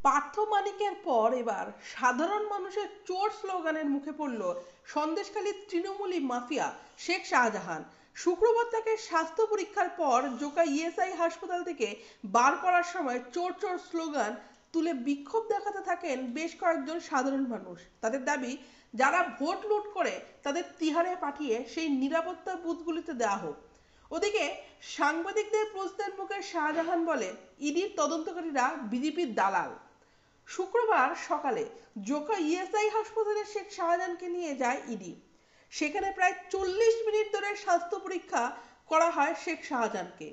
পার্থ মানিকের পর এবার সাধারণ মানুষের চোর স্লোগানের মুখে পড়ল সন্দেশখালীর তৃণমূলী মাফিয়া শেখ শাহজাহান। শুক্রবার তাকে স্বাস্থ্য পরীক্ষার পর জোকা ইএসআই হাসপাতাল থেকে বার করার সময় চোর চোর স্লোগান তুলে বিক্ষোভ দেখাতে থাকেন বেশ কয়েকজন সাধারণ মানুষ। তাদের দাবি, যারা ভোট লুট করে তাদের তিহারে পাঠিয়ে সেই নিরাপত্তা বুথগুলিতে দেওয়া হোক। ওদিকে সাংবাদিকদের প্রশ্নের মুখে শাহজাহান বলে, ইডির তদন্তকারীরা বিজেপির দালাল। শুক্রবার সকালে জোকা ইএসআই হাসপাতালে শেখ শাহজাহানকে নিয়ে যায় ইডি। সেখানে প্রায় 40 মিনিট ধরে স্বাস্থ্য পরীক্ষা করা হয় শেখ শাহজাহানকে।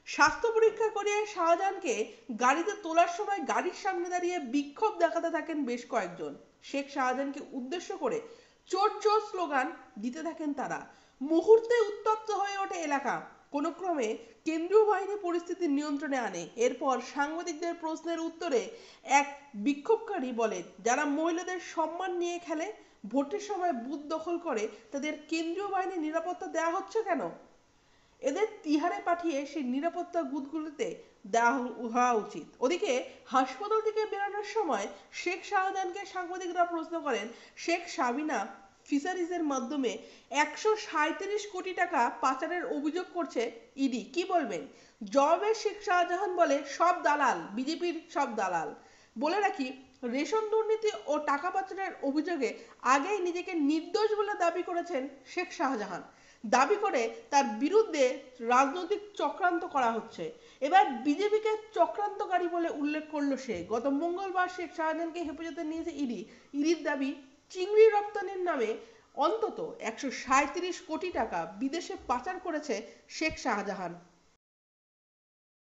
স্বাস্থ্য পরীক্ষা করিয়ে শাহজাহানকে গাড়িতে তোলার সময় গাড়ির সামনে দাঁড়িয়ে বিক্ষোভ দেখাতে থাকেন বেশ কয়েকজন। শেখ শাহজাহানকে উদ্দেশ্য করে চোর চোর স্লোগান দিতে থাকেন তারা। মুহূর্তে উত্তপ্ত হয়ে ওঠে এলাকা। কোনো ক্রমে কেন্দ্রীয় বাহিনী পরিস্থিতি নিয়ন্ত্রণে আনে। এরপর সাংবাদিকদের প্রশ্নের উত্তরে এক বিক্ষোভকারী বলেন, যারা মহিলাদের সম্মান নিয়ে খেলে, ভোটের সময় বুথ দখল করে, তাদের কেন্দ্রীয় বাহিনীর নিরাপত্তা দেওয়া হচ্ছে কেন? এদের তিহারে পাঠিয়ে সেই নিরাপত্তা বুথগুলিতে দেওয়া হওয়া উচিত। ওদিকে হাসপাতাল থেকে বেরোনোর সময় শেখ শাহজাহানকে সাংবাদিকরা প্রশ্ন করেন, শেখ সাবিনা ফিশারিজের মাধ্যমে 137 কোটি টাকা পাচারের অভিযোগ করছে ইডি, কি বলবেন? জবাবে শেখ শাহজাহান বলে, সব দালাল, বিজেপির সব দালাল। বলে রাখি, রেশন দুর্নীতি ও টাকা পাচারের অভিযোগে আগেই নিজেকে নির্দোষ বলে দাবি করেছেন শেখ শাহজাহান। দাবি করে তার বিরুদ্ধে রাজনৈতিক চক্রান্ত করা হচ্ছে। এবার বিজেপিকে চক্রান্তকারী বলে উল্লেখ করলো সে। গত মঙ্গলবার শেখ শাহজাহানকে হেফাজতে নিয়েছে ইডি। ইডির দাবি, চিংড়ি রপ্তানির নামে অন্তত 137 কোটি টাকা বিদেশে পাচার করেছে শেখ শাহজাহান।